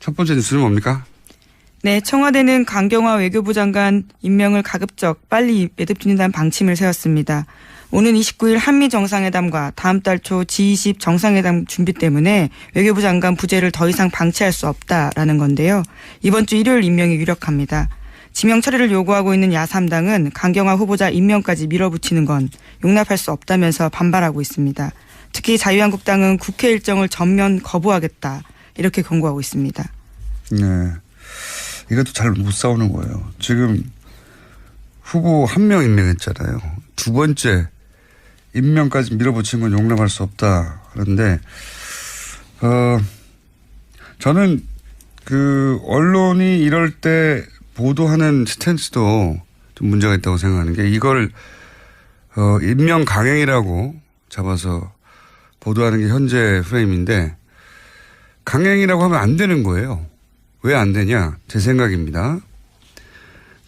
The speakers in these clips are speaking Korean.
첫 번째 뉴스는 뭡니까? 네, 청와대는 강경화 외교부 장관 임명을 가급적 빨리 매듭짓는다는 방침을 세웠습니다. 오는 29일 한미 정상회담과 다음 달 초 G20 정상회담 준비 때문에 외교부 장관 부재를 더 이상 방치할 수 없다라는 건데요. 이번 주 일요일 임명이 유력합니다. 지명 처리를 요구하고 있는 야3당은 강경화 후보자 임명까지 밀어붙이는 건 용납할 수 없다면서 반발하고 있습니다. 특히 자유한국당은 국회 일정을 전면 거부하겠다 이렇게 경고하고 있습니다. 네, 이것도 잘 못 싸우는 거예요. 지금 후보 한 명 임명했잖아요. 두 번째 임명까지 밀어붙인 건 용납할 수 없다. 그런데 저는 그 언론이 이럴 때 보도하는 스탠스도 좀 문제가 있다고 생각하는 게 이걸 임명 강행이라고 잡아서 보도하는 게 현재 프레임인데 강행이라고 하면 안 되는 거예요. 왜 안 되냐? 제 생각입니다.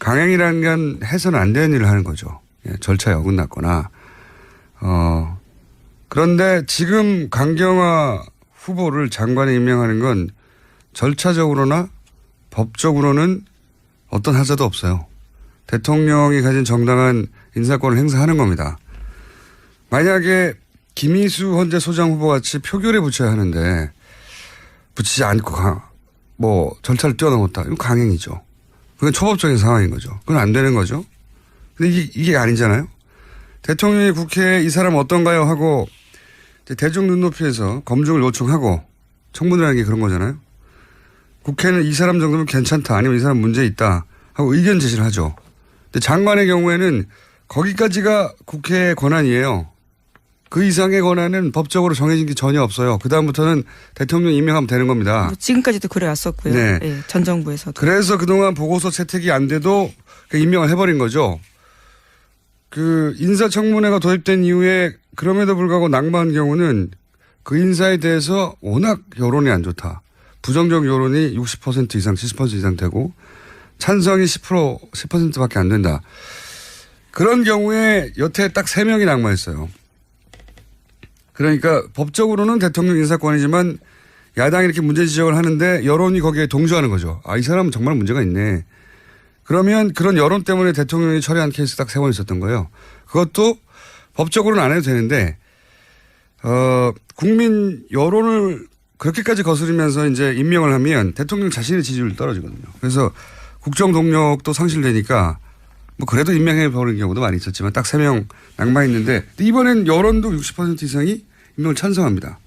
강행이라는 건 해서는 안 되는 일을 하는 거죠. 절차에 어긋났거나. 그런데 지금 강경화 후보를 장관에 임명하는 건 절차적으로나 법적으로는 어떤 하자도 없어요. 대통령이 가진 정당한 인사권을 행사하는 겁니다. 만약에 김희수 헌재 소장 후보 같이 표결에 붙여야 하는데 붙이지 않고 절차를 뛰어넘었다. 이건 강행이죠. 그건 초법적인 상황인 거죠. 그건 안 되는 거죠. 근데 이게 아니잖아요. 대통령이 국회에 이 사람 어떤가요? 하고 대중 눈높이에서 검증을 요청하고 청문을 하는 게 그런 거잖아요. 국회는 이 사람 정도면 괜찮다. 아니면 이 사람 문제 있다. 하고 의견 제시를 하죠. 근데 장관의 경우에는 거기까지가 국회의 권한이에요. 그 이상의 권한은 법적으로 정해진 게 전혀 없어요. 그다음부터는 대통령 임명하면 되는 겁니다. 지금까지도 그래왔었고요. 네. 네, 전 정부에서도. 그래서 그동안 보고서 채택이 안 돼도 임명을 해버린 거죠. 그 인사청문회가 도입된 이후에 그럼에도 불구하고 낙마한 경우는 그 인사에 대해서 워낙 여론이 안 좋다. 부정적 여론이 60% 이상, 70% 이상 되고 찬성이 10%밖에 안 된다. 그런 경우에 여태 딱 3명이 낙마했어요. 그러니까 법적으로는 대통령 인사권이지만 야당이 이렇게 문제 지적을 하는데 여론이 거기에 동조하는 거죠. 아, 이 사람은 정말 문제가 있네. 그러면 그런 여론 때문에 대통령이 처리한 케이스 딱 3번 있었던 거예요. 그것도 법적으로는 안 해도 되는데 국민 여론을 그렇게까지 거스르면서 이제 임명을 하면 대통령 자신의 지지율이 떨어지거든요. 그래서 국정 동력도 상실되니까 그래도 임명해 버리는 경우도 많이 있었지만 딱 3명 낙마했는데 이번엔 여론도 60% 이상이 임명을 찬성합니다.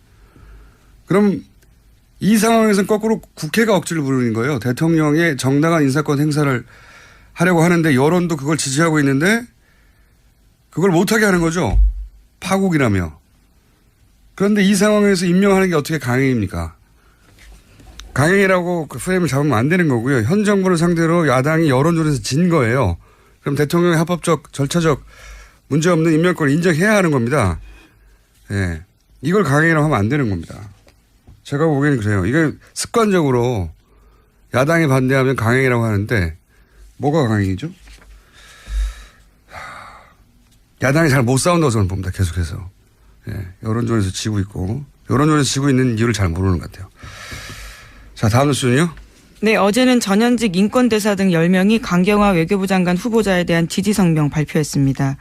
그럼 이 상황에서는 거꾸로 국회가 억지를 부르는 거예요. 대통령의 정당한 인사권 행사를 하려고 하는데 여론도 그걸 지지하고 있는데 그걸 못하게 하는 거죠. 파국이라며. 그런데 이 상황에서 임명하는 게 어떻게 강행입니까? 강행이라고 그 프레임을 잡으면 안 되는 거고요. 현 정부를 상대로 야당이 여론조사에서 진 거예요. 그럼 대통령의 합법적, 절차적 문제없는 임명권을 인정해야 하는 겁니다. 예. 이걸 강행이라고 하면 안 되는 겁니다. 제가 보기에는 그래요. 이게 습관적으로 야당이 반대하면 강행이라고 하는데 뭐가 강행이죠? 야당이 잘 못 싸운다고 저는 봅니다. 계속해서. 예. 여론조사에서 지고 있고 여론조사에서 지고 있는 이유를 잘 모르는 것 같아요. 자, 다음 뉴스는요. 네, 어제는 전현직 인권대사 등 10명이 강경화 외교부 장관 후보자에 대한 지지 성명 발표했습니다.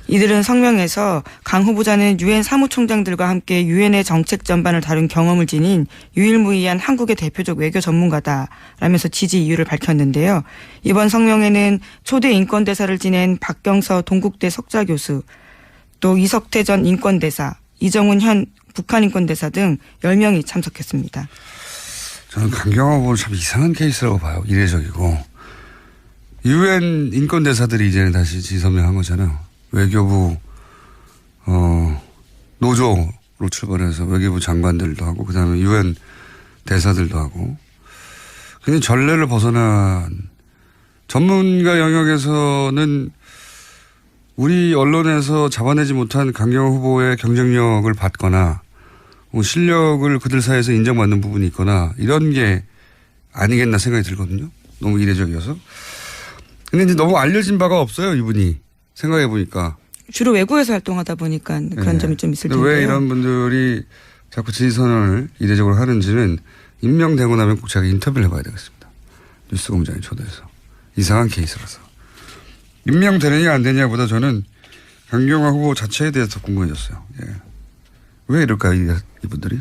이들은 성명에서 강 후보자는 유엔 사무총장들과 함께 유엔의 정책 전반을 다룬 경험을 지닌 유일무이한 한국의 대표적 외교 전문가다라면서 지지 이유를 밝혔는데요. 이번 성명에는 초대 인권대사를 지낸 박경서 동국대 석좌교수, 또 이석태 전 인권대사, 이정훈 현 북한 인권대사 등 10명이 참석했습니다. 저는 강경화 후보는 참 이상한 케이스라고 봐요. 이례적이고. 유엔 인권대사들이 이제는 다시 지서명한 거잖아요. 외교부 노조로 출발해서 외교부 장관들도 하고 그다음에 유엔 대사들도 하고 굉장히 전례를 벗어난 전문가 영역에서는 우리 언론에서 잡아내지 못한 강경화 후보의 경쟁력을 받거나 실력을 그들 사이에서 인정받는 부분이 있거나 이런 게 아니겠나 생각이 들거든요. 너무 이례적이어서. 근데 이제 너무 알려진 바가 없어요, 이분이. 생각해 보니까. 주로 외국에서 활동하다 보니까 그런 점이 좀 있을 텐데요. 왜 이런 분들이 자꾸 지지선언을 이례적으로 하는지는 임명되고 나면 꼭 제가 인터뷰를 해봐야 되겠습니다. 뉴스공장에 초대해서. 이상한 케이스라서. 임명되느냐 안 되느냐보다 저는 강경화 후보 자체에 대해서 궁금해졌어요. 예. 왜 이럴까요, 이분들이?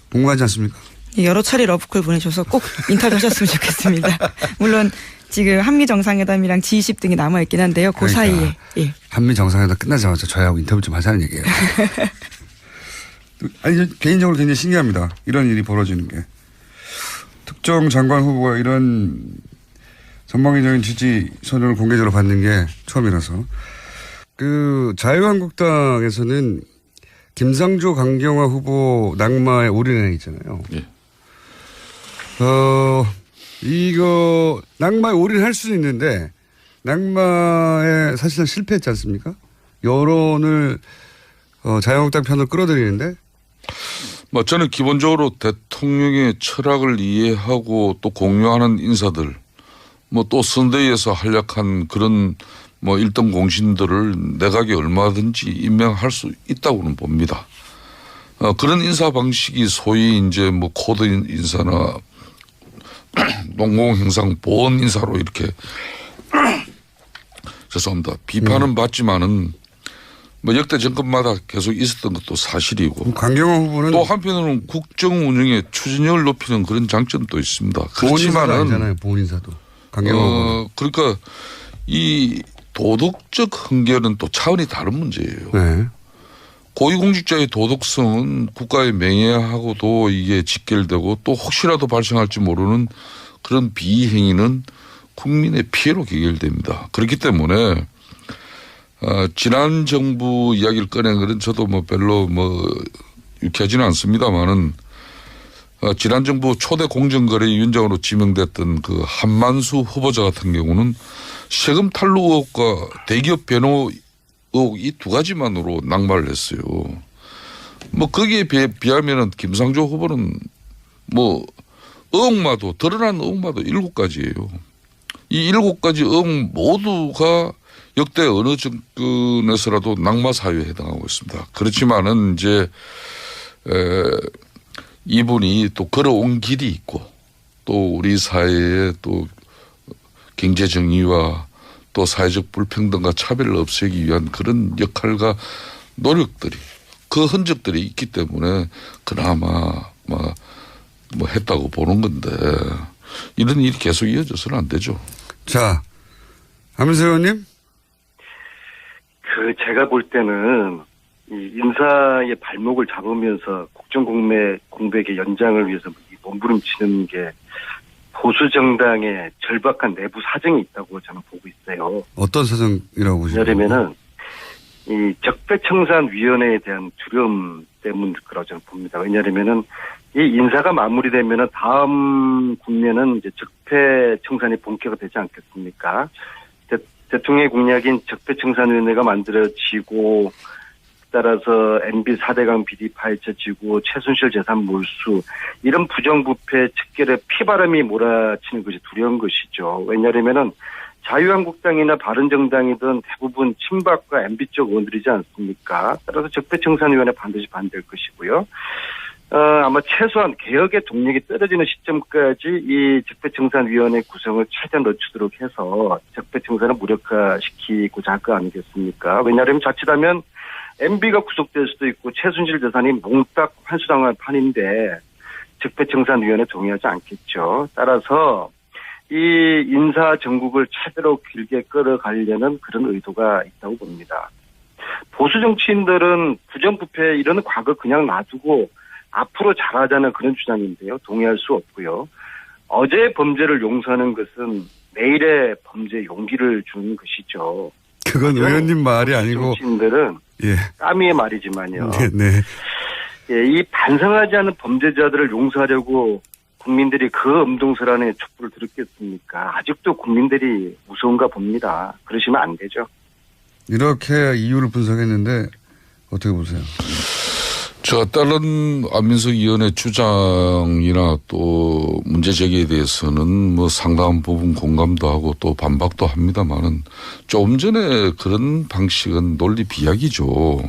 궁금하지 않습니까? 여러 차례 러브콜 보내줘서 꼭 인터뷰 하셨으면 좋겠습니다. 물론 지금 한미 정상회담이랑 G20 등이 남아있긴 한데요. 그 그러니까 사이에. 예. 한미 정상회담 끝나자마자 저희하고 인터뷰 좀 하자는 얘기예요. 아니, 개인적으로 굉장히 신기합니다. 이런 일이 벌어지는 게. 특정 장관 후보가 이런 전방위적인 지지 선언을 공개적으로 받는 게 처음이라서. 그 자유한국당에서는 김상조 강경화 후보 낙마에 올인해 있잖아요. 예. 이거 낙마에 올인할 수는 있는데 낙마에 사실상 실패했지 않습니까? 여론을 자유한국당 편으로 끌어들이는데. 뭐 저는 기본적으로 대통령의 철학을 이해하고 또 공유하는 인사들, 뭐 또 선대위에서 활약한 그런 뭐 일등 공신들을 내각에 얼마든지 임명할 수 있다고는 봅니다. 그런 인사 방식이 소위 이제 뭐 코드 인사나 농공행상 보원 인사로 이렇게 죄송합니다. 비판은 받지만은 뭐 역대 정권마다 계속 있었던 것도 사실이고. 강경화 후보는 또 한편으로는 국정 운영의 추진력을 높이는 그런 장점도 있습니다. 그렇지만은 아니잖아요. 보훈 인사도. 강경화 후보는. 그러니까 이 도덕적 흥결은 또 차원이 다른 문제예요. 네. 고위공직자의 도덕성은 국가의 명예하고도 이게 직결되고 또 혹시라도 발생할지 모르는 그런 비행위는 국민의 피해로 귀결됩니다. 그렇기 때문에 지난 정부 이야기를 꺼낸 것은 저도 뭐 별로 뭐 유쾌하지는 않습니다만은 지난 정부 초대 공정거래위원장으로 지명됐던 그 한만수 후보자 같은 경우는 세금 탈루 의혹과 대기업 변호 의혹 이 두 가지만으로 낙마를 했어요. 뭐 거기에 비하면은 김상조 후보는 뭐 의혹마도 드러난 의혹마도 7가지예요. 이 7가지 의혹 모두가 역대 어느 정권에서라도 낙마 사유에 해당하고 있습니다. 그렇지만은 이제 이분이 또 걸어온 길이 있고 또 우리 사회에 또 경제 정의와 또 사회적 불평등과 차별을 없애기 위한 그런 역할과 노력들이 그 흔적들이 있기 때문에 그나마 뭐 했다고 보는 건데 이런 일이 계속 이어져서는 안 되죠. 자, 하면서 의원님. 제가 볼 때는 이 인사의 발목을 잡으면서 국정공백의 연장을 위해서 몸부림치는 게 보수 정당의 절박한 내부 사정이 있다고 저는 보고 있어요. 어떤 사정이라고 보시나요? 왜냐하면은 이 적폐청산위원회에 대한 두려움 때문 그라고 저는 봅니다. 왜냐하면은 이 인사가 마무리되면은 다음 국면은 이제 적폐청산이 본격화 되지 않겠습니까? 대통령의 공약인 적폐청산위원회가 만들어지고 따라서 MB 4대강 비리 파헤쳐지고 최순실 재산 몰수 이런 부정부패 척결에 피바람이 몰아치는 것이 두려운 것이죠. 왜냐하면은 자유한국당이나 바른정당이든 대부분 친박과 MB 쪽 의원들이지 않습니까? 따라서 적폐청산위원회 반드시 반대할 것이고요. 아마 최소한 개혁의 동력이 떨어지는 시점까지 이 적폐청산위원회 구성을 최대한 늦추도록 해서 적폐청산을 무력화시키고자 할 거 아니겠습니까? 왜냐하면 자칫하면 MB가 구속될 수도 있고 최순실 재산이 몽딱 환수당할 판인데 적폐청산위원회 동의하지 않겠죠. 따라서 이 인사 정국을 최대로 길게 끌어가려는 그런 의도가 있다고 봅니다. 보수 정치인들은 부정부패 이런 과거 그냥 놔두고 앞으로 잘하자는 그런 주장인데요. 동의할 수 없고요. 어제의 범죄를 용서하는 것은 내일의 범죄에 용기를 주는 것이죠. 그건 의원님 말이 아니고 정치인들은 예. 까미의 말이지만요. 네. 예, 이 반성하지 않은 범죄자들을 용서하려고 국민들이 그 엄동설안에 촛불을 들었겠습니까? 아직도 국민들이 무서운가 봅니다. 그러시면 안 되죠. 이렇게 이유를 분석했는데 어떻게 보세요? 제가 다른 안민석 의원의 주장이나 또 문제 제기에 대해서는 뭐 상당한 부분 공감도 하고 또 반박도 합니다만은 조금 전에 그런 방식은 논리 비약이죠.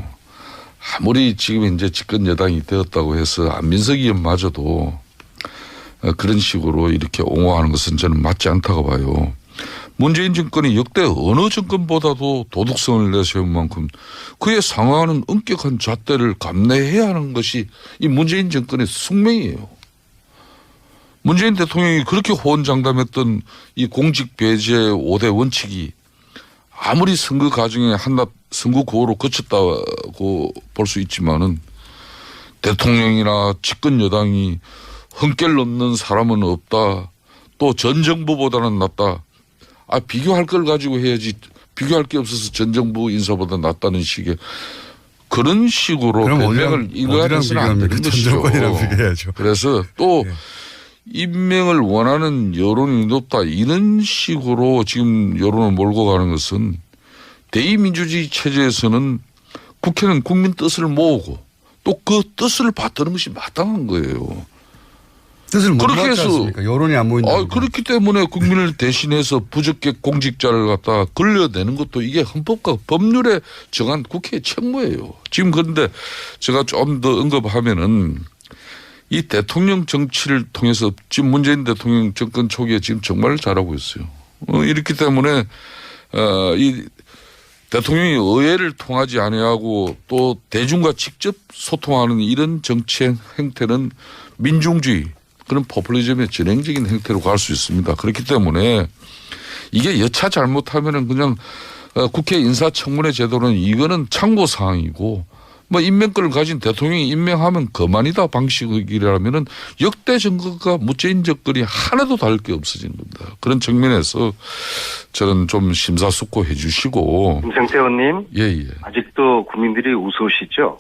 아무리 지금 이제 집권 여당이 되었다고 해서 안민석 의원마저도 그런 식으로 이렇게 옹호하는 것은 저는 맞지 않다고 봐요. 문재인 정권이 역대 어느 정권보다도 도덕성을 내세운 만큼 그에 상응하는 엄격한 잣대를 감내해야 하는 것이 이 문재인 정권의 숙명이에요. 문재인 대통령이 그렇게 호언장담했던 이 공직 배제 5대 원칙이 아무리 선거 과정에 한낱 선거 구호로 거쳤다고 볼 수 있지만은 대통령이나 집권 여당이 흠결 넘는 사람은 없다. 또 전 정부보다는 낫다. 비교할 걸 가지고 해야지. 비교할 게 없어서 전 정부 인사보다 낫다는 식의 그런 식으로 변명을 일관해서는 안 되는 것이죠. 비교해야죠. 그래서 또 임명을 원하는 여론이 높다. 이런 식으로 지금 여론을 몰고 가는 것은 대의민주주의 체제에서는 국회는 국민 뜻을 모으고 또 그 뜻을 받드는 것이 마땅한 거예요. 뜻을 못 그렇게 받지 않습니까? 여론이 안 모인다. 그렇기 때문에 국민을 대신해서 부적격 공직자를 갖다 걸려내는 것도 이게 헌법과 법률에 정한 국회의 책무예요. 지금 그런데 제가 좀 더 언급하면은 이 대통령 정치를 통해서 지금 문재인 대통령 정권 초기에 지금 정말 잘하고 있어요. 이렇기 때문에 이 대통령이 의회를 통하지 아니하고 또 대중과 직접 소통하는 이런 정치 행태는 민중주의 그런 포퓰리즘의 전형적인 행태로 갈 수 있습니다. 그렇기 때문에 이게 여차 잘못하면은 그냥 국회 인사청문회 제도는 이거는 참고사항이고 뭐 임명권을 가진 대통령이 임명하면 그만이다 방식이라면은 역대 정권과 문재인 정권이 하나도 다를 게 없어지는 겁니다. 그런 측면에서 저는 좀 심사숙고해 주시고. 김성태 의원님. 예. 아직도 국민들이 우스우시죠?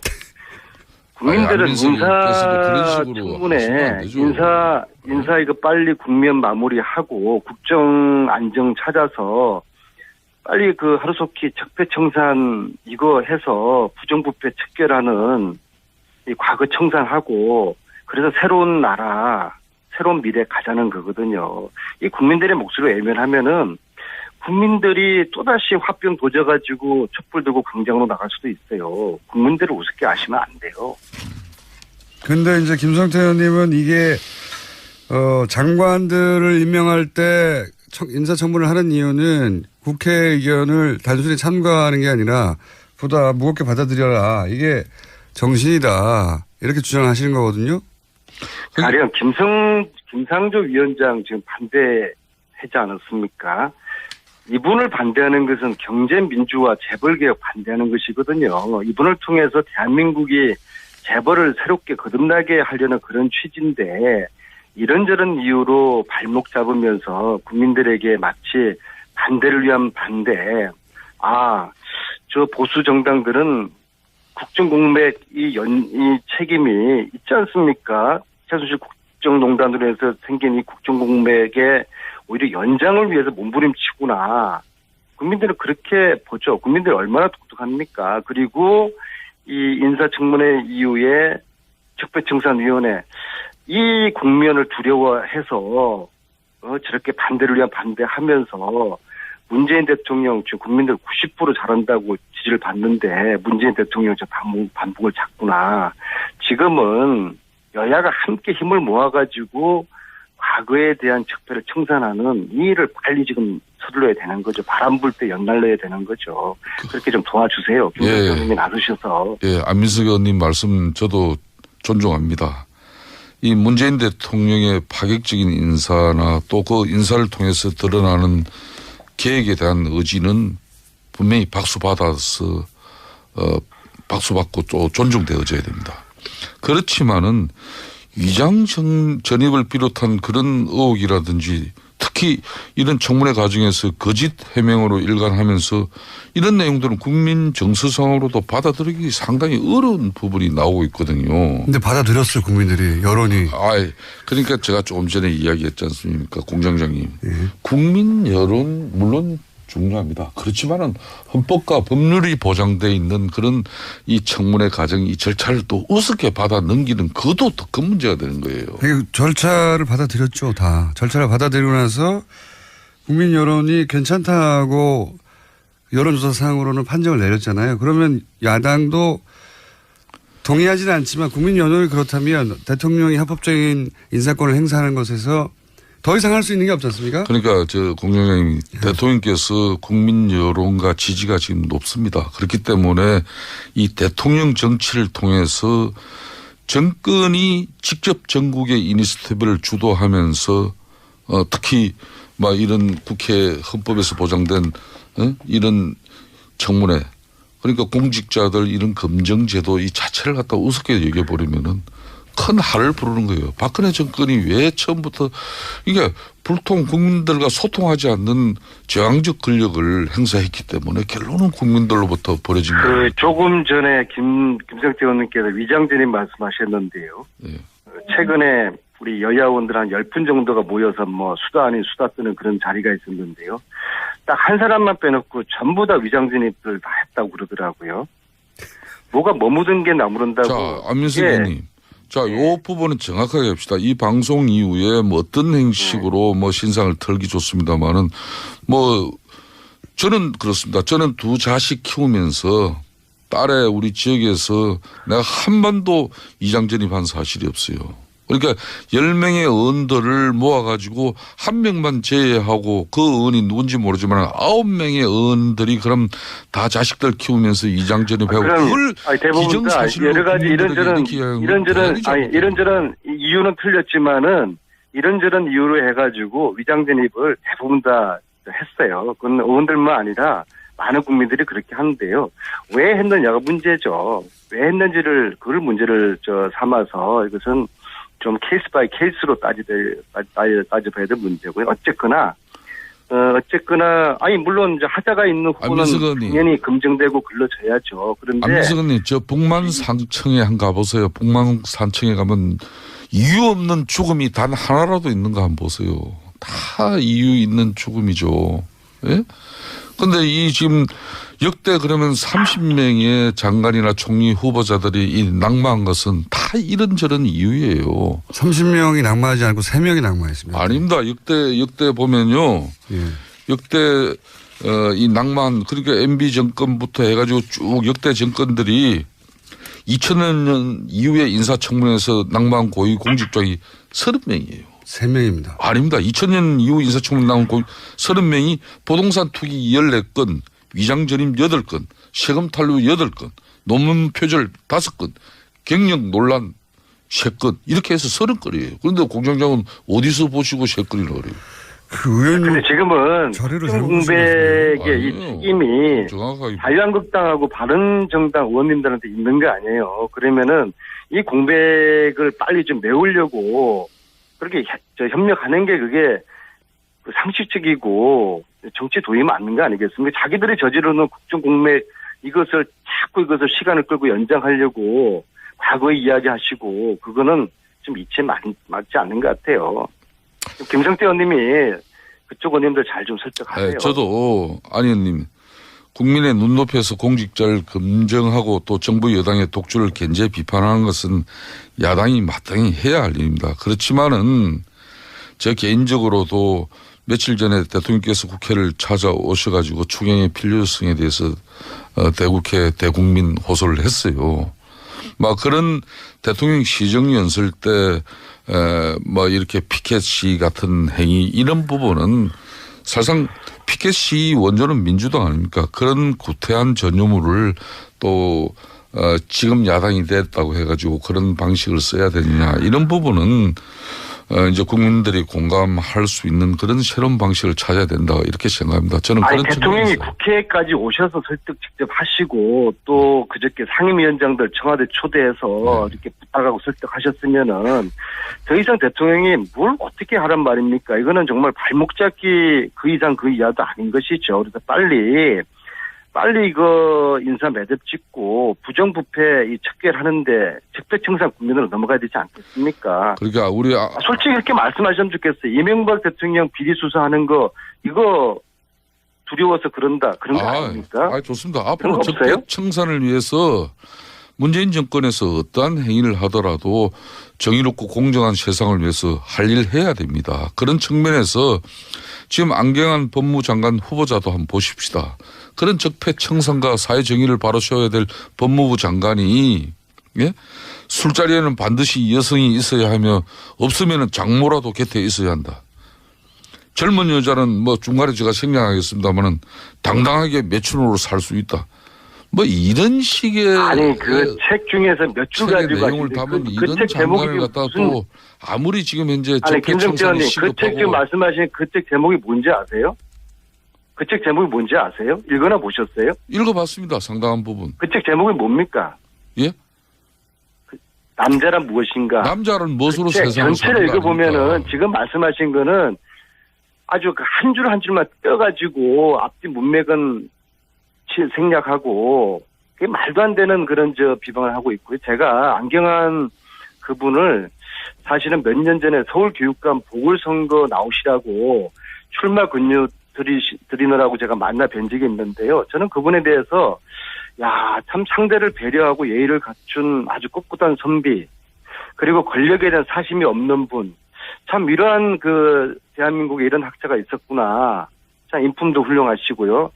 국민들은 인사청문회 인사 이거 빨리 국면 마무리하고 국정 안정 찾아서 빨리 그 하루속히 적폐청산 이거 해서 부정부패 척결하는 이 과거 청산하고 그래서 새로운 나라, 새로운 미래 가자는 거거든요. 이 국민들의 목소리를 외면하면은 국민들이 또다시 화병 도져가지고 촛불 들고 광장으로 나갈 수도 있어요. 국민들을 우습게 아시면 안 돼요. 근데 이제 김성태 의원님은 이게, 장관들을 임명할 때 인사청문을 하는 이유는 국회 의견을 단순히 참가하는 게 아니라 보다 무겁게 받아들여라. 이게 정신이다. 이렇게 주장하시는 거거든요. 가령 김상조 위원장 지금 반대하지 않았습니까? 이분을 반대하는 것은 경제민주화 재벌개혁 반대하는 것이거든요. 이분을 통해서 대한민국이 재벌을 새롭게 거듭나게 하려는 그런 취지인데 이런저런 이유로 발목 잡으면서 국민들에게 마치 반대를 위한 반대. 저 보수 정당들은 국정공백 이 책임이 있지 않습니까? 최순실 국정농단으로 해서 생긴 이 국정공백에 오히려 연장을 위해서 몸부림치구나. 국민들은 그렇게 보죠. 국민들이 얼마나 독특합니까? 그리고 이 인사청문회 이후에 적폐청산위원회 이 국면을 두려워해서 저렇게 반대를 위한 반대하면서 문재인 대통령 지금 국민들 90% 잘한다고 지지를 받는데 문재인 대통령 저 반복을 잡구나. 지금은 여야가 함께 힘을 모아가지고 과거에 대한 적폐를 청산하는 이 일을 빨리 지금 서둘러야 되는 거죠. 바람 불 때 연날려야 되는 거죠. 그렇게 좀 도와주세요. 김 대표님이 나서셔서. 예, 안민석 의원님 말씀 저도 존중합니다. 이 문재인 대통령의 파격적인 인사나 또 그 인사를 통해서 드러나는 계획에 대한 의지는 분명히 박수받아서 박수받고 또 존중되어져야 됩니다. 그렇지만은 위장 전입을 비롯한 그런 의혹이라든지 특히 이런 청문회 과정에서 거짓 해명으로 일관하면서 이런 내용들은 국민 정서상으로도 받아들이기 상당히 어려운 부분이 나오고 있거든요. 근데 받아들였어요, 국민들이. 여론이. 그러니까 제가 조금 전에 이야기했지 않습니까, 공장장님. 국민 여론 물론 중요합니다. 그렇지만은 헌법과 법률이 보장되어 있는 그런 이 청문회 과정 이 절차를 또 우습게 받아 넘기는 그것도 더 큰 문제가 되는 거예요. 절차를 받아들였죠, 다. 절차를 받아들이고 나서 국민 여론이 괜찮다고 여론조사상으로는 판정을 내렸잖아요. 그러면 야당도 동의하지는 않지만 국민 여론이 그렇다면 대통령이 합법적인 인사권을 행사하는 것에서 더 이상 할 수 있는 게 없지 않습니까? 그러니까 공장장님 대통령께서 국민 여론과 지지가 지금 높습니다. 그렇기 때문에 이 대통령 정치를 통해서 정권이 직접 전국의 이니시티브를 주도하면서 특히 막 이런 국회 헌법에서 보장된 이런 청문회 그러니까 공직자들 이런 검증제도 이 자체를 갖다 우습게 여겨버리면은 큰 할을 부르는 거예요. 박근혜 정권이 왜 처음부터 이게 불통 국민들과 소통하지 않는 저항적 권력을 행사했기 때문에 결론은 국민들로부터 벌어진 거예요. 조금 전에 김성태 의원님께서 위장전입 말씀하셨는데요. 네. 최근에 우리 여야 의원들 한 10분 정도가 모여서 뭐 수다 아닌 수다 뜨는 그런 자리가 있었는데요. 딱 한 사람만 빼놓고 전부 다 위장전입을 다 했다고 그러더라고요. 뭐가 머무든 게 나무른다고. 자, 안민석 의원님. 자, 요 부분은 정확하게 합시다. 이 방송 이후에 뭐 어떤 형식으로 뭐 신상을 털기 좋습니다만은 뭐 저는 그렇습니다. 저는 두 자식 키우면서 딸의 우리 지역에서 내가 한 번도 위장 전입한 사실이 없어요. 그러니까 10명의 의원들을 모아가지고 한 명만 제외하고 그 의원이 누군지 모르지만 9명의 의원들이 그럼 다 자식들 키우면서 위장 전입하고 그걸 대부분 다 여러 가지 이런저런 이유는 틀렸지만은 이런저런 이유로 해가지고 위장 전입을 대부분 다 했어요. 그건 의원들만 아니라 많은 국민들이 그렇게 하는데요. 왜 했느냐가 문제죠. 왜 했는지를 그걸 문제를 삼아서 이것은 좀 케이스 바이 케이스로 따져봐야 될 문제고요. 어쨌거나 물론 이제 하자가 있는 후보는 당연히 검증되고 걸러져야죠. 그런데 안민석 의원님 저 북만산청에 한번 가보세요. 북만산청에 가면 이유 없는 죽음이 단 하나라도 있는가 한번 보세요. 다 이유 있는 죽음이죠. 예? 근데 이 지금 역대 그러면 30명의 장관이나 총리 후보자들이 이 낙마한 것은 다 이런저런 이유예요. 30명이 낙마하지 않고 3명이 낙마했습니다. 아닙니다. 역대 보면요. 예. 역대 이 낙마한 그러니까 MB 정권부터 해가지고 쭉 역대 정권들이 2000년 이후에 인사청문회에서 낙마한 고위 공직자이 30명이에요. 3명입니다. 아닙니다. 2000년 이후 인사청문 나온 30명이 부동산 투기 14건, 위장전입 8건, 세금 탈루 8건, 논문 표절 5건, 경력 논란 3건 이렇게 해서 30건이에요. 그런데 공장장은 어디서 보시고 3건이라고 그래요. 그 의원님. 근데 지금은 공백의 이 책임이 자유한국당하고 바른정당 의원님들한테 있는 거 아니에요. 그러면은 이 공백을 빨리 좀 메우려고 그렇게 협력하는 게 그게 상식적이고 정치 도입이 맞는 거 아니겠습니까? 자기들이 저지르는 국정 공백 이것을 시간을 끌고 연장하려고 과거에 이야기하시고 그거는 좀 이치에 맞지 않는 것 같아요. 김성태 의원님이 그쪽 의원님들 잘 좀 설득하세요. 네, 저도 안 의원님 국민의 눈높이에서 공직자를 검증하고 또 정부 여당의 독주를 견제 비판하는 것은 야당이 마땅히 해야 할 일입니다. 그렇지만은 저 개인적으로도 며칠 전에 대통령께서 국회를 찾아오셔가지고 추경의 필요성에 대해서 대국회 대국민 호소를 했어요. 막 그런 대통령 시정연설 때 뭐 이렇게 피켓 시위 같은 행위 이런 부분은 사실상 피켓 시위 원조는 민주당 아닙니까? 그런 구태한 전유물을 또 지금 야당이 됐다고 해가지고 그런 방식을 써야 되느냐 이런 부분은 이제 국민들이 공감할 수 있는 그런 새로운 방식을 찾아야 된다 이렇게 생각합니다. 저는 그런 대통령이 국회까지 오셔서 설득 직접 하시고 또 그저께 상임위원장들 청와대 초대해서 이렇게 부탁하고 설득하셨으면은 더 이상 대통령이 뭘 어떻게 하란 말입니까? 이거는 정말 발목 잡기 그 이상 그 이하도 아닌 것이죠. 그래서 빨리 이거 인사 매듭 짓고 부정부패 이 척결하는데 적폐청산 국면으로 넘어가야 되지 않겠습니까? 그러니까 우리 솔직히 이렇게 말씀하시면 좋겠어요. 이명박 대통령 비리 수사하는 거 이거 두려워서 그런 거 아닙니까? 좋습니다. 앞으로 적폐청산을 위해서 문재인 정권에서 어떠한 행위를 하더라도 정의롭고 공정한 세상을 위해서 할 일 해야 됩니다. 그런 측면에서 지금 안경환 법무장관 후보자도 한번 보십시다. 그런 적폐청산과 사회정의를 바로 세워야 될 법무부 장관이 예? 술자리에는 반드시 여성이 있어야 하며 없으면 장모라도 곁에 있어야 한다. 젊은 여자는 뭐 중간에 제가 생략하겠습니다만은 당당하게 매춘으로 살 수 있다. 뭐 이런 식의 아니 그 책 중에서 몇 줄 책의 가지고 내용을 담은 이런 책 제목이 장관을 갖다 또 아무리 지금 현재 아니 김정태 적폐청산이 의원님 그 책 지금 시급하고 말씀하신 그 책 제목이 뭔지 아세요? 그 책 제목이 뭔지 아세요? 읽거나 보셨어요? 읽어봤습니다. 상당한 부분. 그 책 제목이 뭡니까? 예? 남자란 무엇인가? 남자는 무엇으로 책 세상을 전체를 사는가 읽어보면은 아닙니까? 지금 말씀하신 거는 아주 한 줄 한 줄만 떼어가지고 앞뒤 문맥은 생략하고 그게 말도 안 되는 그런 비방을 하고 있고요. 제가 안경환 그분을 사실은 몇 년 전에 서울교육감 보궐선거 나오시라고 출마 근유 드리느라고 제가 만나 뵌 적이 있는데요. 저는 그분에 대해서 참 상대를 배려하고 예의를 갖춘 아주 꿋꿋한 선비, 그리고 권력에 대한 사심이 없는 분, 참 이러한 대한민국에 이런 학자가 있었구나. 참 인품도 훌륭하시고요.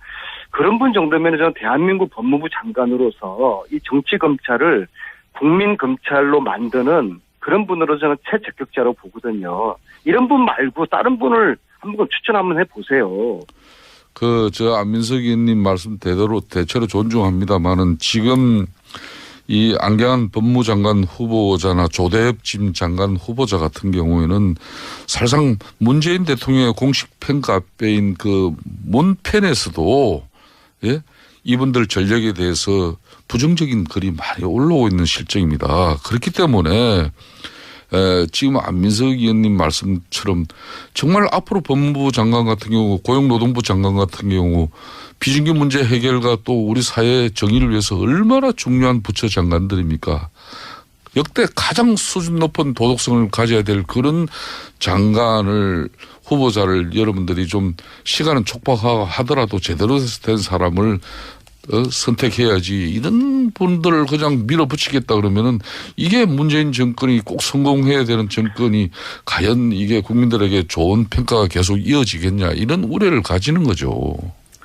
그런 분 정도면 저는 대한민국 법무부 장관으로서 이 정치검찰을 국민검찰로 만드는 그런 분으로 저는 최적격자로 보거든요. 이런 분 말고 다른 분을 한번 추천 한번 해보세요. 안민석 의원님 말씀 대체로 존중합니다만은 지금 이 안경환 법무장관 후보자나 조대엽 지금 장관 후보자 같은 경우에는 사실상 문재인 대통령의 공식 팬카페인 그 문팬에서도 예? 이분들 전력에 대해서 부정적인 글이 많이 올라오고 있는 실정입니다. 그렇기 때문에 지금 안민석 의원님 말씀처럼 정말 앞으로 법무부 장관 같은 경우, 고용노동부 장관 같은 경우 비정규 문제 해결과 또 우리 사회의 정의를 위해서 얼마나 중요한 부처 장관들입니까? 역대 가장 수준 높은 도덕성을 가져야 될 그런 장관을 후보자를 여러분들이 좀 시간은 촉박하더라도 제대로 된 사람을 선택해야지 이런 분들을 그냥 밀어붙이겠다 그러면은 이게 문재인 정권이 꼭 성공해야 되는 정권이 과연 이게 국민들에게 좋은 평가가 계속 이어지겠냐 이런 우려를 가지는 거죠.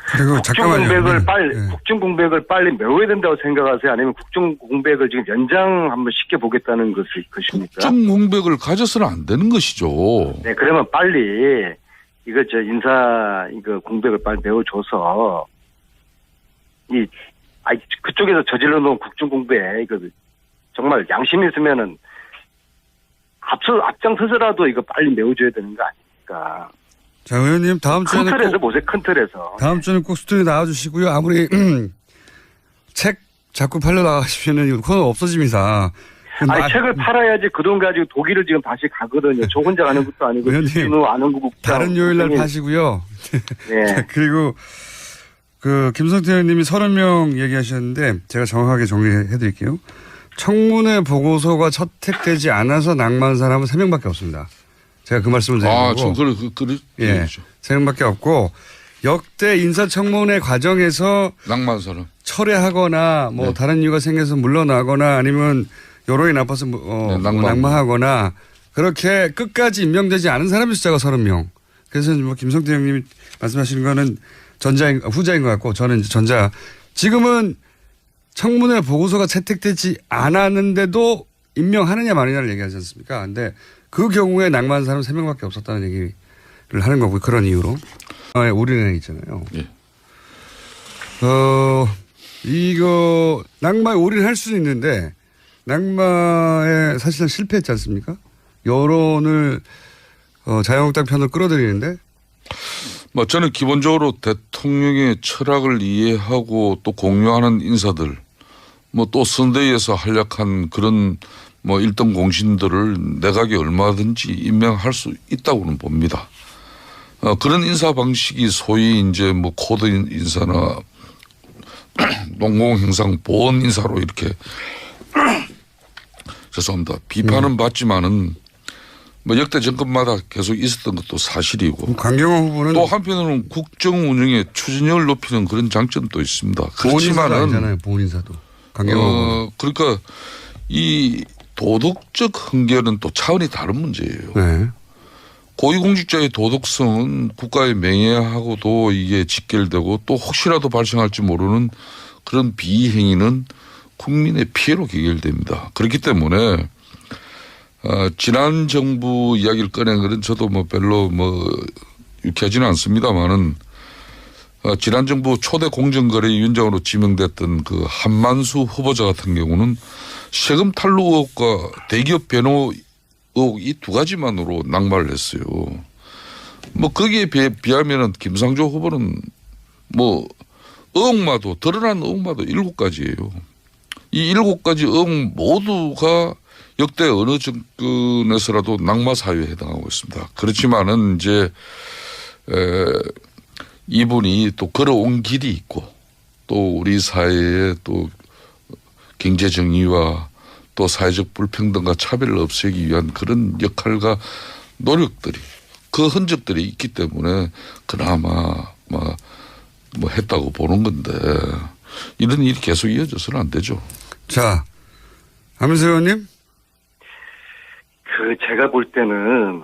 그리고 잠깐만요. 국정 공백을 빨리 메워야 된다고 생각하세요? 아니면 국정 공백을 지금 연장 한번 시켜보겠다는 것입니까? 국정 공백을 가져서는 안 되는 것이죠. 네, 그러면 빨리 인사 공백을 빨리 메워줘서 그쪽에서 저질러 놓은 국정 공백 정말 양심이 있으면은 앞장서서라도 이거 빨리 메워줘야 되는 거 아닙니까? 자, 의원님 다음 주에는 큰 틀에서 보세요. 큰 틀에서. 다음 주는 꼭 스튜디오 나와주시고요. 아무리 책 자꾸 팔려 나가시면은 이 코너 없어집니다. 책을 팔아야지 그 돈 가지고 독일을 지금 다시 가거든요. 저 혼자 가는 것도 아니고 의원님 아는 국 다른 요일날 파시고요. 네. 그리고 김성태 의원님이 30명 얘기하셨는데 제가 정확하게 정리해 드릴게요. 청문회 보고서가 채택되지 않아서 낙마한 사람은 3명밖에 없습니다. 제가 그 말씀을 드린 거고. 예, 3명밖에 없고 역대 인사청문회 과정에서 낙마한 사람 철회하거나 네. 다른 이유가 생겨서 물러나거나 아니면 여론이 나빠서 낙마하거나 그렇게 끝까지 임명되지 않은 사람의 숫자가 30명. 그래서 김성태 의원님이 말씀하시는 거는 후자인 것 같고 저는 이제 전자. 지금은 청문회 보고서가 채택되지 않았는데도 임명하느냐 마느냐를 얘기하지 않습니까? 근데 그 경우에 낙마한 사람은 3명밖에 없었다는 얘기를 하는 거고요. 그런 이유로. 올인해 있잖아요. 예. 이거 낙마에 올인할 수는 있는데 낙마에 사실은 실패했지 않습니까? 여론을 자유한국당 편으로 끌어들이는데. 저는 기본적으로 대통령의 철학을 이해하고 또 공유하는 인사들, 또 선대위에서 활약한 그런 일등 공신들을 내각에 얼마든지 임명할 수 있다고는 봅니다. 그런 인사 방식이 소위 이제 코드 인사나 농공행상 보원 인사로 이렇게 죄송합니다. 비판은 받지만은 역대 정권마다 계속 있었던 것도 사실이고. 강경화 후보는 또 한편으로는 국정 운영의 추진력을 높이는 그런 장점도 있습니다. 그렇지만은 아니잖아요. 보훈 인사도. 강경화 후보. 그러니까 이 도덕적 흥결은 또 차원이 다른 문제예요. 네. 고위공직자의 도덕성은 국가의 명예하고도 이게 직결되고 또 혹시라도 발생할지 모르는 그런 비행위는 국민의 피해로 귀결됩니다. 그렇기 때문에 지난 정부 이야기를 꺼낸 것은 저도 별로 유쾌하지는 않습니다만은 지난 정부 초대 공정거래위원장으로 지명됐던 그 한만수 후보자 같은 경우는 세금 탈루 의혹과 대기업 변호 의혹 이 두 가지만으로 낙마를 했어요. 거기에 비하면은 김상조 후보는 의혹마도 드러난 의혹마도 7가지예요. 이 7가지 의혹 모두가 역대 어느 정권에서라도 낙마 사유에 해당하고 있습니다. 그렇지만은 이제 이분이 또 걸어온 길이 있고 또 우리 사회의 또 경제 정의와 또 사회적 불평등과 차별을 없애기 위한 그런 역할과 노력들이 그 흔적들이 있기 때문에 그나마 했다고 보는 건데 이런 일이 계속 이어져서는 안 되죠. 자, 안민석 의원님. 제가 볼 때는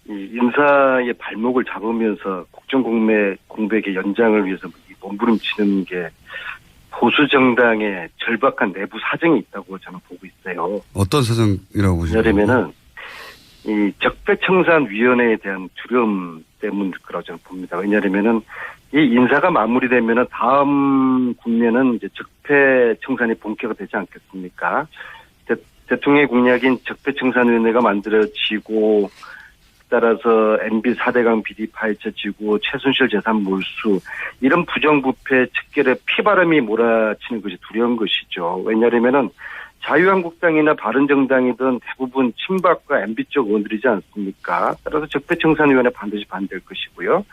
이 인사의 발목을 잡으면서 국정공백의 연장을 위해서 몸부림치는 게 보수 정당의 절박한 내부 사정이 있다고 저는 보고 있어요. 어떤 사정이라고 보시나요? 왜냐하면은 이 적폐청산위원회에 대한 두려움 때문 그러고 저는 봅니다. 왜냐하면은 이 인사가 마무리되면은 다음 국면은 이제 적폐청산이 본격화 되지 않겠습니까? 대통령의 공약인 적폐청산위원회가 만들어지고 따라서 MB 4대강 비리 파헤쳐지고 최순실 재산 몰수 이런 부정부패 척결에 피바람이 몰아치는 것이 두려운 것이죠. 왜냐하면은 자유한국당이나 바른정당이든 대부분 친박과 MB 쪽 의원들이지 않습니까? 따라서 적폐청산위원회 반드시 반대할 것이고요.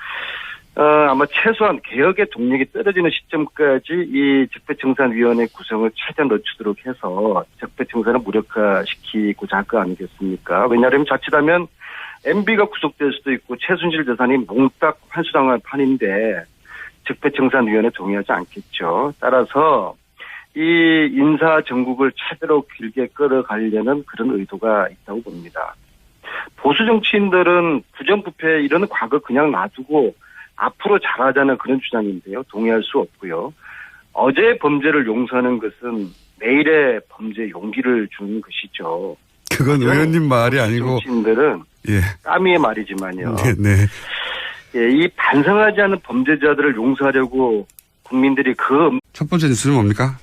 아마 최소한 개혁의 동력이 떨어지는 시점까지 이 적폐청산위원회 구성을 최대한 늦추도록 해서 적폐청산을 무력화시키고자 할 거 아니겠습니까? 왜냐하면 자칫하면 MB가 구속될 수도 있고 최순실 재산이 몽딱 환수당할 판인데 적폐청산위원회 동의하지 않겠죠. 따라서 이 인사 정국을 최대로 길게 끌어가려는 그런 의도가 있다고 봅니다. 보수 정치인들은 부정부패 이런 과거 그냥 놔두고 앞으로 잘하자는 그런 주장인데요. 동의할 수 없고요. 어제의 범죄를 용서하는 것은 내일의 범죄에 용기를 주는 것이죠. 그건 의원님 말이 아니고 정치인들은 예. 까미의 말이지만요. 네. 예, 이 반성하지 않은 범죄자들을 용서하려고 국민들이 첫 번째 뉴스는 뭡니까?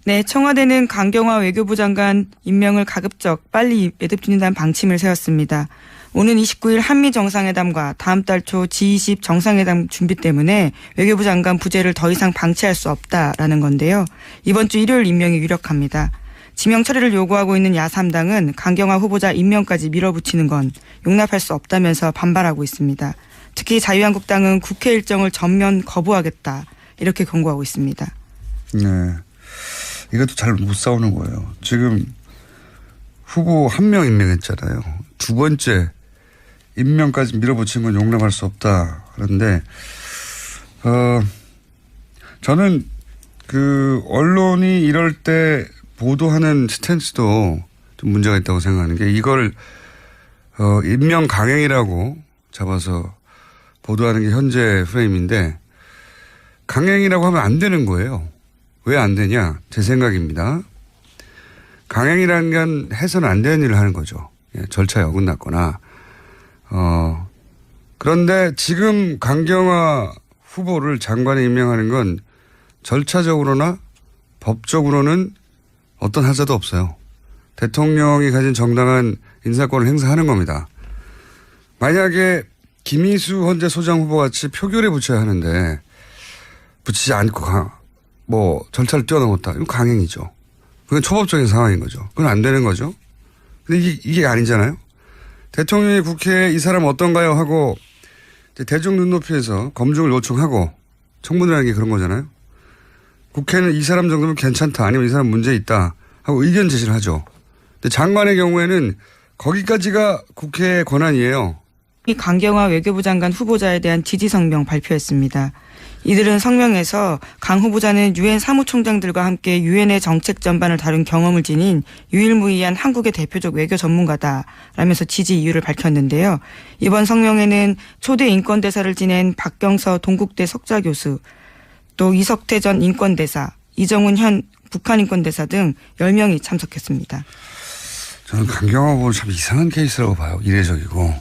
네, 청와대는 강경화 외교부 장관 임명을 가급적 빨리 매듭짓는다는 방침을 세웠습니다. 오는 29일 한미 정상회담과 다음 달 초 G20 정상회담 준비 때문에 외교부 장관 부재를 더 이상 방치할 수 없다라는 건데요. 이번 주 일요일 임명이 유력합니다. 지명 처리를 요구하고 있는 야3당은 강경화 후보자 임명까지 밀어붙이는 건 용납할 수 없다면서 반발하고 있습니다. 특히 자유한국당은 국회 일정을 전면 거부하겠다 이렇게 경고하고 있습니다. 네, 이것도 잘 못 싸우는 거예요. 지금 후보 1명 임명했잖아요. 두 번째 임명까지 밀어붙인 건 용납할 수 없다. 그런데 저는 언론이 이럴 때 보도하는 스탠스도 좀 문제가 있다고 생각하는 게 이걸 임명 강행이라고 잡아서 보도하는 게 현재 프레임인데 강행이라고 하면 안 되는 거예요. 왜 안 되냐? 제 생각입니다. 강행이라는 건 해서는 안 되는 일을 하는 거죠. 절차에 어긋났거나. 그런데 지금 강경화 후보를 장관에 임명하는 건 절차적으로나 법적으로는 어떤 하자도 없어요. 대통령이 가진 정당한 인사권을 행사하는 겁니다. 만약에 김희수 헌재 소장 후보 같이 표결에 붙여야 하는데 붙이지 않고 절차를 뛰어넘었다. 이건 강행이죠. 그건 초법적인 상황인 거죠. 그건 안 되는 거죠. 근데 이게 아니잖아요. 대통령이 국회에 이 사람 어떤가요? 하고 대중 눈높이에서 검증을 요청하고 청문회라는 게 그런 거잖아요. 국회는 이 사람 정도면 괜찮다 아니면 이 사람 문제 있다 하고 의견 제시를 하죠. 근데 장관의 경우에는 거기까지가 국회의 권한이에요. 이 강경화 외교부 장관 후보자에 대한 지지 성명 발표했습니다. 이들은 성명에서 강 후보자는 유엔 사무총장들과 함께 유엔의 정책 전반을 다룬 경험을 지닌 유일무이한 한국의 대표적 외교 전문가다라면서 지지 이유를 밝혔는데요. 이번 성명에는 초대 인권대사를 지낸 박경서 동국대 석좌교수 또 이석태 전 인권대사, 이정훈 현 북한 인권대사 등 10명이 참석했습니다. 저는 강경화 후보는 참 이상한 케이스라고 봐요. 이례적이고.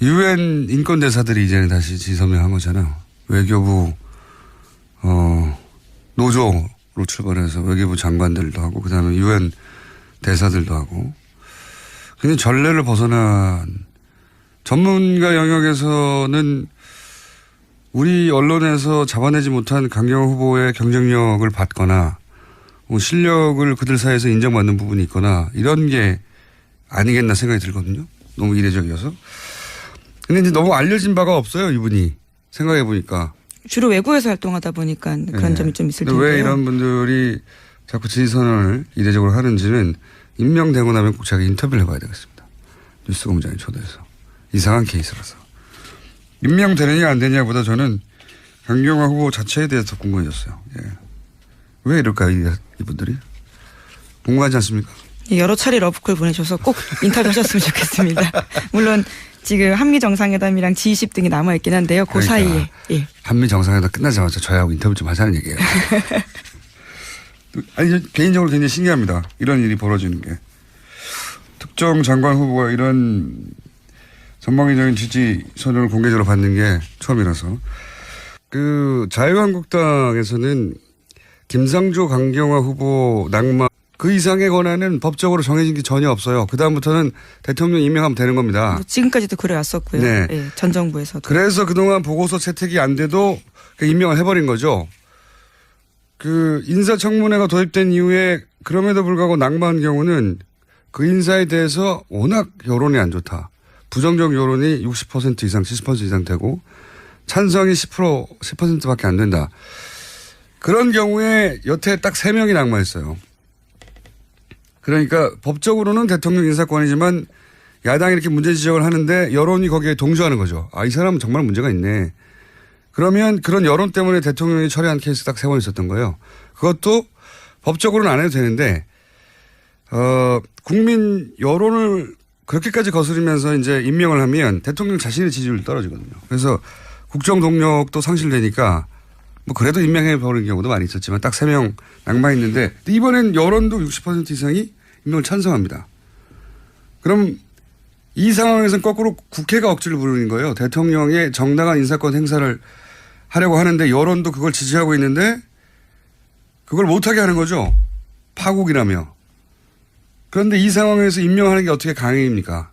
유엔 인권대사들이 이제는 다시 지서명한 거잖아요. 외교부 노조로 출발해서 외교부 장관들도 하고 그다음에 유엔 대사들도 하고 굉장히 전례를 벗어난 전문가 영역에서는 우리 언론에서 잡아내지 못한 강경화 후보의 경쟁력을 받거나 실력을 그들 사이에서 인정받는 부분이 있거나 이런 게 아니겠나 생각이 들거든요. 너무 이례적이어서. 근데 이제 너무 알려진 바가 없어요, 이분이. 생각해 보니까. 주로 외국에서 활동하다 보니까 그런 네. 점이 좀 있을 근데 텐데요. 왜 이런 분들이 자꾸 지지선언을 이례적으로 하는지는 임명되고 나면 꼭 제가 인터뷰를 해봐야 되겠습니다. 뉴스공장에 초대해서. 이상한 케이스라서. 임명되느냐 안 되느냐보다 저는 강경화 후보 자체에 대해서 궁금해졌어요. 예. 왜 이럴까요, 이분들이? 궁금하지 않습니까? 여러 차례 러브콜 보내셔서 꼭 인터뷰하셨으면 좋겠습니다. 물론 지금 한미 정상회담이랑 G20 등이 남아있긴 한데요. 그 사이에. 예. 한미 정상회담 끝나자마자 저희하고 인터뷰 좀 하자는 얘기예요. 아니, 저 개인적으로 굉장히 신기합니다. 이런 일이 벌어지는 게. 특정 장관 후보가 이런 전방위적인 지지 선언을 공개적으로 받는 게 처음이라서. 그 자유한국당에서는 김상조 강경화 후보 낙마 그 이상의 권한은 법적으로 정해진 게 전혀 없어요. 그다음부터는 대통령 임명하면 되는 겁니다. 뭐 지금까지도 그래왔었고요. 네. 예, 전 정부에서도. 그래서 그동안 보고서 채택이 안 돼도 임명을 해버린 거죠. 그 인사청문회가 도입된 이후에 그럼에도 불구하고 낙마한 경우는 그 인사에 대해서 워낙 여론이 안 좋다. 부정적 여론이 60% 이상, 70% 이상 되고 찬성이 10%밖에 안 된다. 그런 경우에 여태 딱 3명이 낙마했어요. 그러니까 법적으로는 대통령 인사권이지만 야당이 이렇게 문제 지적을 하는데 여론이 거기에 동조하는 거죠. 아, 이 사람은 정말 문제가 있네. 그러면 그런 여론 때문에 대통령이 철회한 케이스 딱 3번 있었던 거예요. 그것도 법적으로는 안 해도 되는데 국민 여론을 그렇게까지 거스르면서 이제 임명을 하면 대통령 자신의 지지율이 떨어지거든요. 그래서 국정 동력도 상실되니까 뭐 그래도 임명해 버리는 경우도 많이 있었지만 딱 3명 낙마했는데 이번엔 여론도 60% 이상이 임명을 찬성합니다. 그럼 이 상황에서는 거꾸로 국회가 억지를 부르는 거예요. 대통령의 정당한 인사권 행사를 하려고 하는데 여론도 그걸 지지하고 있는데 그걸 못하게 하는 거죠. 파국이라며. 그런데 이 상황에서 임명하는 게 어떻게 강행입니까?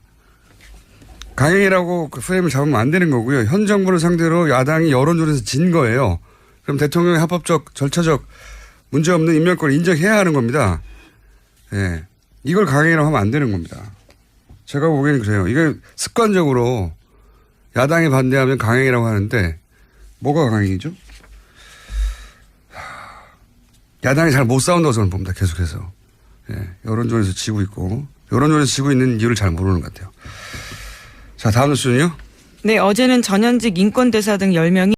강행이라고 그 프레임을 잡으면 안 되는 거고요. 현 정부를 상대로 야당이 여론조사에서 진 거예요. 그럼 대통령의 합법적, 절차적 문제없는 임명권을 인정해야 하는 겁니다. 예. 이걸 강행이라고 하면 안 되는 겁니다. 제가 보기에는 그래요. 이게 습관적으로 야당이 반대하면 강행이라고 하는데 뭐가 강행이죠? 야당이 잘 못 싸운다고 저는 봅니다. 계속해서. 예. 여론조사에서 지고 있고 여론조사에서 지고 있는 이유를 잘 모르는 것 같아요. 자, 다음 뉴스는요. 네, 어제는 전현직 인권대사 등 10명이